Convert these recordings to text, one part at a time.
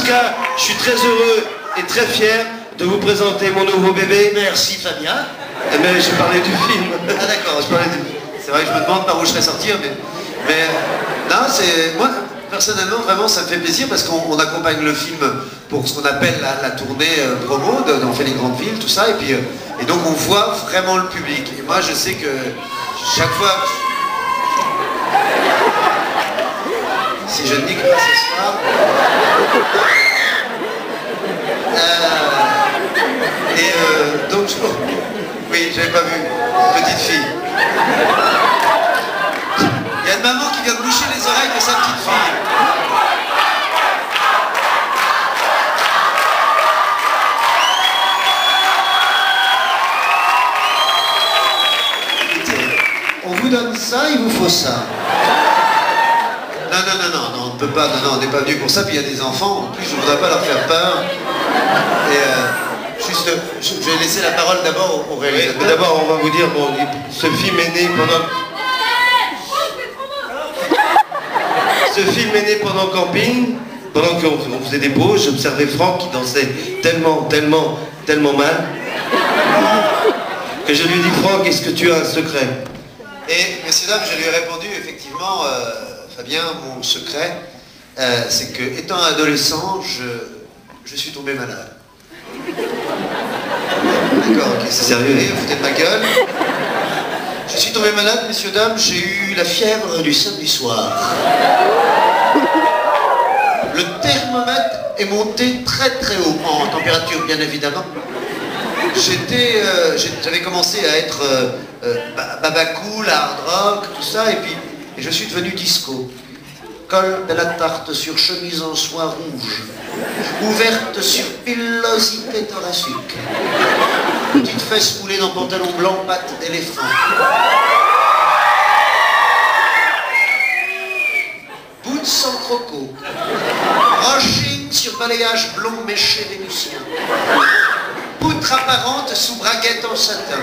tout cas, je suis très heureux et très fier de vous présenter mon nouveau bébé. Merci Fabien. Mais je parlais du film. Ah d'accord, c'est vrai que je me demande par où je serais sortir, mais non, c'est moi personnellement vraiment ça me fait plaisir parce qu'on accompagne le film pour ce qu'on appelle la tournée promo, on fait les grandes villes, tout ça, et donc on voit vraiment le public. Et moi je sais que chaque fois, si je ne dis que pas ce soir, donc oui, j'avais pas vu, petite fille. Il y a une maman qui vient de boucher les oreilles de sa petite fille. On vous donne ça, il vous faut ça. Non, on ne peut pas, non, on n'est pas venu pour ça, puis il y a des enfants, en plus je ne voudrais pas leur faire peur. Et juste, je vais laisser la parole d'abord au réalisateur. Mais d'abord, on va vous dire, bon, ce film est né pendant... Ce film est né pendant le camping, pendant qu'on faisait des pauses, j'observais Franck qui dansait tellement mal, que je lui ai dit, Franck, est-ce que tu as un secret? Et, messieurs, dames, je lui ai répondu, effectivement, Fabien, mon secret, c'est que, étant adolescent, je suis tombé malade. D'accord, ok, c'est sérieux, vous foutez de ma gueule. Je suis tombé malade, messieurs, dames, j'ai eu la fièvre du samedi soir. Le thermomètre est monté très haut, en température bien évidemment. J'avais commencé à être baba cool, hard rock, tout ça, et je suis devenu disco. Col de la tarte sur chemise en soie rouge, ouverte sur pilosité thoracique. Petite fesse moulée dans pantalon blanc, pattes d'éléphant. Boots sans croco. Brushing sur balayage blond méché vénusien. Poutre apparente sous braguette en satin.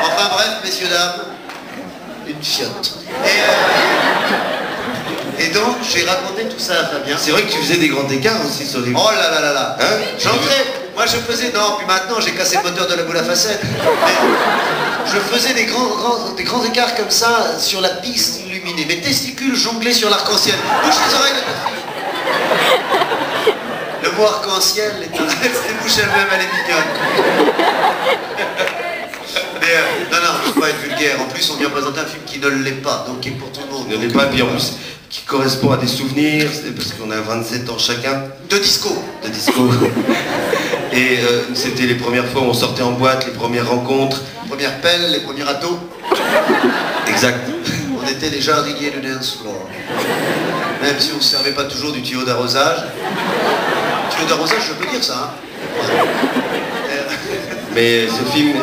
Enfin bref, messieurs, dames, une fiotte. Et donc, j'ai raconté tout ça à Fabien. C'est vrai que tu faisais des grands écarts aussi sur les... Oh là. Hein? J'entrais, moi je faisais, non, puis maintenant j'ai cassé le moteur de la boule à facettes. Mais je faisais des grands écarts comme ça sur la piste illuminée. Mes testicules jonglaient sur l'arc-en-ciel. Bouge les oreilles de ta fille. Le mot arc-en-ciel, elle s'est bouche elle-même, elle est mignonne. Mais non, je ne veux pas être vulgaire. En plus, on vient présenter un film qui ne l'est pas, donc qui est pour tout le monde. Il n'y en a pas, puis en plus, qui correspond à des souvenirs, parce qu'on a 27 ans chacun. De disco. Et c'était les premières fois où on sortait en boîte, les premières rencontres. Les premières pelles, les premiers râteaux. Exact. On était les jardiniers du dance floor. Même si on ne se servait pas toujours du tuyau d'arrosage. Tuyau d'arrosage, je peux dire ça, hein. Mais ce film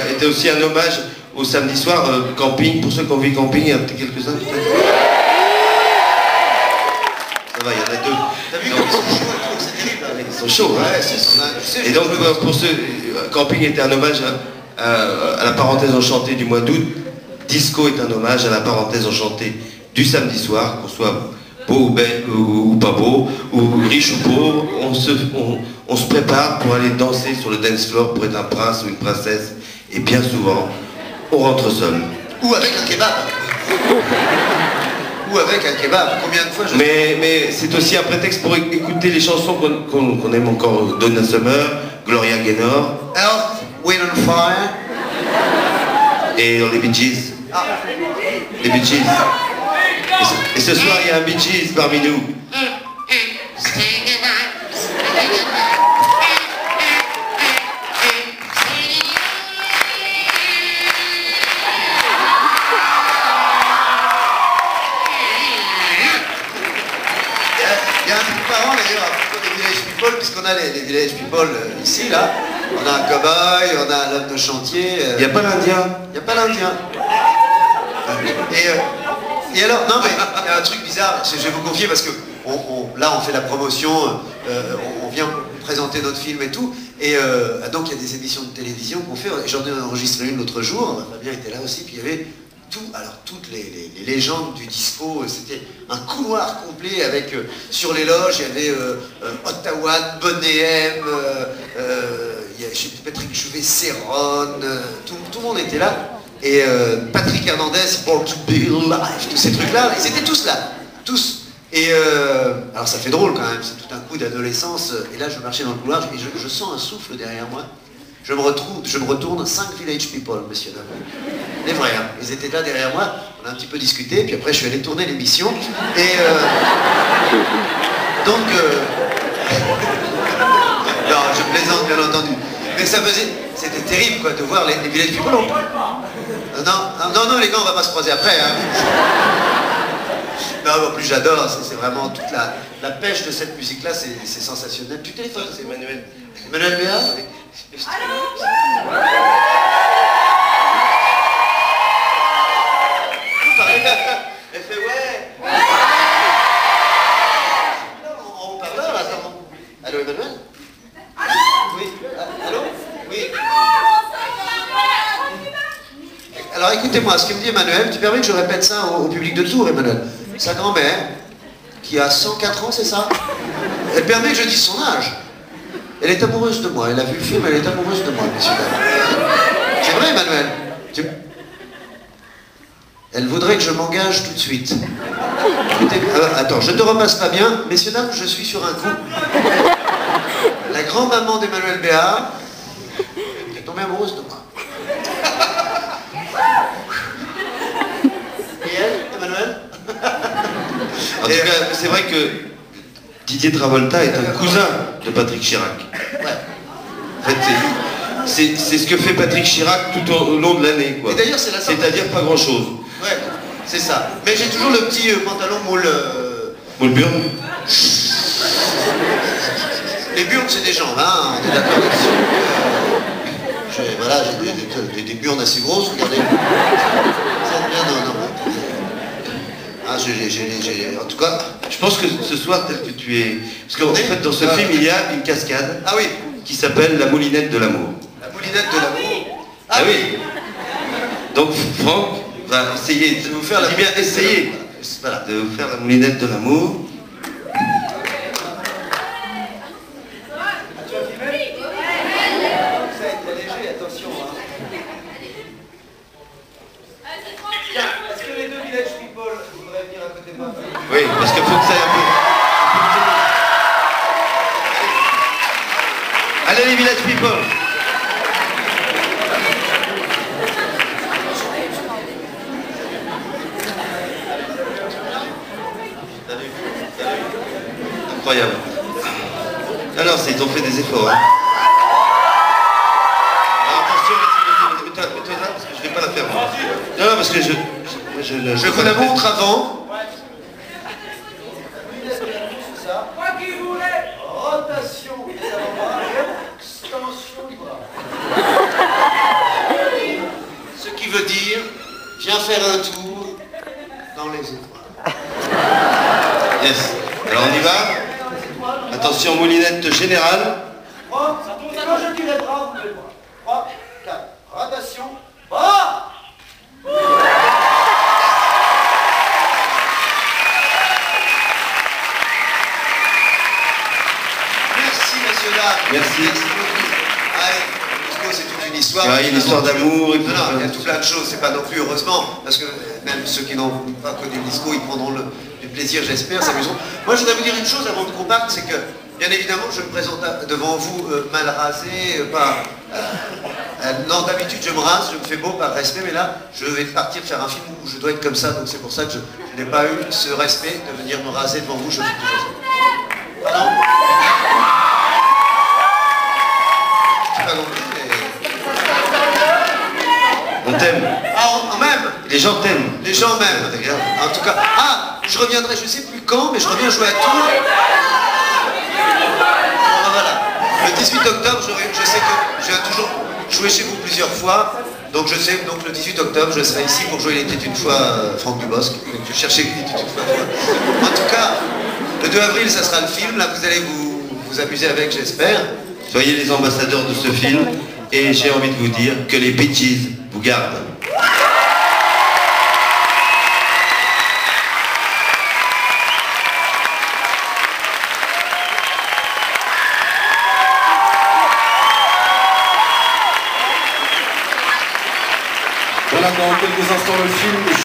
était aussi un hommage au samedi soir, camping, pour ceux qui ont vu camping, il y en a peut-être quelques-uns peut-être. Ça va, il y en a deux. T'as vu comme ils sont chauds et tout, c'est terrible. Ils sont chauds, hein. Ouais, c'est son âge. Tu sais, Et donc pour ceux, camping était un hommage à la parenthèse enchantée du mois d'août. Disco est un hommage à la parenthèse enchantée du samedi soir, qu'on soit beau ou belle ou pas beau, ou riche ou pauvre, on se prépare pour aller danser sur le dance floor pour être un prince ou une princesse, et bien souvent, on rentre seul. Ou avec un kebab. Ou avec un kebab. Combien de fois je... Mais c'est aussi un prétexte pour écouter les chansons qu'on aime encore, Donna Summer, Gloria Gaynor. Earth, Wind and Fire. Et les Bee Gees. Ah. Les Bee Gees. Et ce soir, il y a un Bee Gees parmi nous. Il y a un truc marrant d'ailleurs à propos des Village People, puisqu'on a les Village People ici, là. On a un cow-boy, on a l'homme de chantier. Il n'y a pas l'Indien. Il n'y a pas l'Indien. Et alors, non mais il y a un truc bizarre, je vais vous confier parce que là on fait la promotion, on vient présenter notre film et tout, et donc il y a des émissions de télévision qu'on fait, j'en ai enregistré une l'autre jour, Fabien était là aussi, puis il y avait toutes les légendes du disco, c'était un couloir complet avec, sur les loges, il y avait Ottawa, Bonnet M, Patrick Juvet, Céron, tout le monde était là. Et Patrick Hernandez, Born to Be Alive, tous ces trucs-là, ils étaient tous là, tous. Et alors ça fait drôle quand même, c'est tout un coup d'adolescence. Et là, je marchais dans le couloir et je sens un souffle derrière moi. Je me retourne, 5 Village People, monsieur dames. Les vrais, hein. Ils étaient là derrière moi, on a un petit peu discuté, puis après je suis allé tourner l'émission. Et donc... non, je plaisante bien entendu. Mais ça faisait... C'était terrible quoi, de voir les Village People. Non, les gars, on va pas se croiser après. Hein. Non, en plus j'adore, c'est vraiment toute la pêche de cette musique-là, c'est sensationnel. Tu téléphones, c'est Emmanuel. Emmanuel Béat. Elle fait ouais. En haut-parleur, attends. Allô Emmanuel? Oui. Allô? Oui. Alors écoutez-moi, ce que me dit Emmanuel, tu permets que je répète ça au public de Tours, Emmanuel? Sa grand-mère, qui a 104 ans, c'est ça? Elle permet que je dise son âge. Elle est amoureuse de moi, elle a vu le film, elle est amoureuse de moi, messieurs. C'est vrai, Emmanuel? Elle voudrait que je m'engage tout de suite. Attends, je ne te repasse pas bien. Messieurs, dames, je suis sur un coup. La grand-maman d'Emmanuel Béat est tombée amoureuse de moi. Et elle, Emmanuel? En tout cas, c'est vrai que Didier Travolta est un cousin de Patrick Chirac. Ouais. En fait, c'est ce que fait Patrick Chirac tout au long de l'année, quoi. Et d'ailleurs, c'est-à-dire pas grand-chose. Ouais, c'est ça. Mais j'ai toujours le petit pantalon moule... Moule burne. Les burnes, c'est des jambes, hein, on est d'accord là-dessus. Voilà, j'ai des burnes assez grosses, regardez. Ça bien, non. Ah, en tout cas... Je pense que ce soir, tel que tu es... Parce qu'en fait, dans ce film, il y a une cascade qui s'appelle la moulinette de l'amour. La moulinette de l'amour? Ah oui. Donc, Franck va essayer de vous faire la moulinette de l'amour. Oui, parce qu'il faut que ça aille un peu. Allez les Village People. Salut. Incroyable. Alors, ils t'ont fait des efforts. Hein. Alors, attention, mets-toi là, parce que je ne vais pas la faire. Non, parce que je vous la montre avant. Rotation des avant-bras et extension du bras. Ce qui veut dire, viens faire un tour dans les étoiles. Yes. Alors on y va. Attention, moulinette générale. 3, quand je dis les bras, vous les bras. 3, 4, rotation, bras. Merci. Allez, c'est toute une histoire. Il y a une histoire d'amour. Non, il y a tout plein de choses, c'est pas non plus heureusement, parce que même ceux qui n'ont pas connu le disco, ils prendront du plaisir, j'espère, s'amuseront. Moi, je voudrais vous dire une chose avant qu'on parte, c'est que, bien évidemment, je me présente devant vous mal rasé, non, d'habitude, je me rase, je me fais beau par respect, mais là, je vais partir faire un film où je dois être comme ça, donc c'est pour ça que je n'ai pas eu ce respect de venir me raser devant vous. Pardon? On t'aime. Ah, on m'aime. Les gens t'aiment. Les gens m'aiment. En tout cas, je reviendrai, je sais plus quand, mais je reviens jouer à Tours. Voilà. Le 18 octobre, je sais que je viens toujours jouer chez vous plusieurs fois. Donc je sais, donc le 18 octobre, je serai ici pour jouer Il était une fois Franck Dubosc. Je cherchais Il était une fois. En tout cas, le 2 avril, ça sera le film. Là, vous allez vous amuser avec, j'espère. Soyez les ambassadeurs de ce film et j'ai envie de vous dire que les Bee Gees vous gardent. Voilà, dans quelques instants, le film.